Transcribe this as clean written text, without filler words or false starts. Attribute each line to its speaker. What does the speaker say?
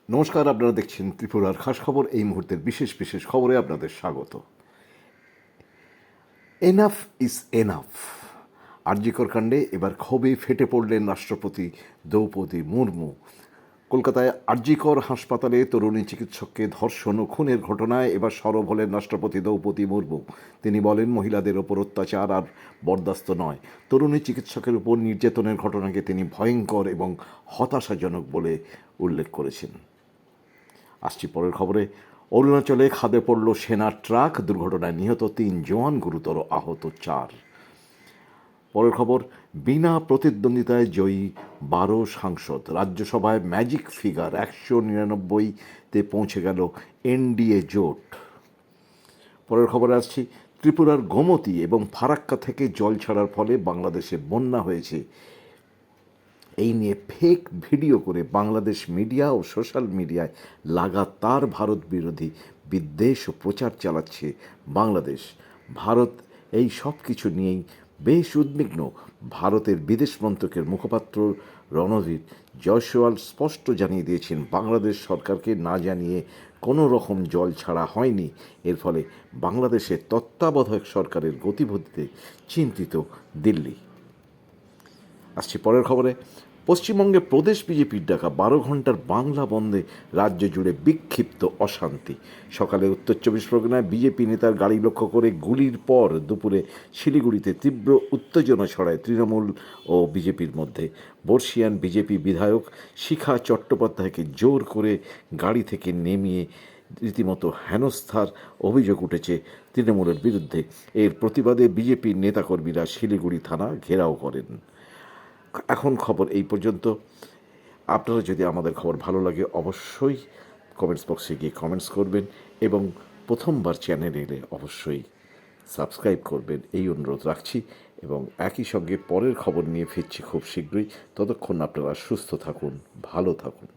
Speaker 1: নমস্কার, আপনারা দেখছেন ত্রিপুরার খাস খবর। এই মুহূর্তের বিশেষ বিশেষ খবরে আপনাদের স্বাগত। Enough is enough. আরজিকর কাণ্ডে এবার ক্ষোভে ফেটে পড়লেন রাষ্ট্রপতি দ্রৌপদী মুর্মু। কলকাতায় আরজিকর হাসপাতালে তরুণী চিকিৎসককে ধর্ষণ ও খুনের ঘটনায় এবার সরব হলেন রাষ্ট্রপতি দ্রৌপদী মুর্মু। তিনি বলেন, মহিলাদের ওপর অত্যাচার আর বরদাস্ত নয়। তরুণী চিকিৎসকের উপর নির্যাতনের ঘটনাকে তিনি ভয়ঙ্কর এবং হতাশাজনক বলে উল্লেখ করেছেন। আসছি পরের খবরে। অরুণাচলে খাদে পড়ল সেনার ট্রাক, দুর্ঘটনায় নিহত 3 জওয়ান, গুরুতর আহত 4। পরের খবর। বিনা প্রতিদ্বন্দ্বিতায় জয়ী 12 সাংসদ, রাজ্যসভায় ম্যাজিক ফিগার 199-তে পৌঁছে গেল এনডিএ জোট। পরের খবরে আসছি। ত্রিপুরার গোমতী এবং ফারাক্কা থেকে জল ছাড়ার ফলে বাংলাদেশে বন্যা হয়েছে। এই নিয়ে ফেক ভিডিও করে বাংলাদেশ মিডিয়া ও সোশ্যাল মিডিয়ায় লাগাতার ভারত বিরোধী বিদ্বেষ ও প্রচার চালাচ্ছে বাংলাদেশ। ভারত এই সব কিছু নিয়েই বেশ উদ্বিগ্ন। ভারতের বিদেশ মন্ত্রকের মুখপাত্র রণধীর জয়সওয়াল স্পষ্ট জানিয়ে দিয়েছেন, বাংলাদেশ সরকারকে না জানিয়ে কোনো রকম জল ছাড়া হয়নি। এর ফলে বাংলাদেশের তত্ত্বাবধায়ক সরকারের গতিবিধিতে চিন্তিত দিল্লি। আসছি পরের খবরে। পশ্চিমবঙ্গে প্রদেশ বিজেপির ডাকা 12 ঘন্টার বাংলা বন্ধে রাজ্য জুড়ে বিক্ষিপ্ত অশান্তি। সকালে উত্তর 24 পরগনায় বিজেপি নেতার গাড়ি লক্ষ্য করে গুলির পর দুপুরে শিলিগুড়িতে তীব্র উত্তেজনা ছড়ায় তৃণমূল ও বিজেপির মধ্যে। বর্ষিয়ান বিজেপি বিধায়ক শিখা চট্টোপাধ্যায়কে জোর করে গাড়ি থেকে নেমিয়ে রীতিমতো হেনস্থার অভিযোগ উঠেছে তৃণমূলের বিরুদ্ধে। এর প্রতিবাদে বিজেপির নেতাকর্মীরা শিলিগুড়ি থানা ঘেরাও করেন। এখন খবর এই পর্যন্ত। আপনারা যদি আমাদের খবর ভালো লাগে অবশ্যই কমেন্টস বক্সে গিয়ে কমেন্টস করবেন এবং প্রথমবার চ্যানেলে এলে অবশ্যই সাবস্ক্রাইব করবেন, এই অনুরোধ রাখছি। এবং একই সঙ্গে পরের খবর নিয়ে ফিরছি খুব শীঘ্রই। ততক্ষণ আপনারা সুস্থ থাকুন, ভালো থাকুন।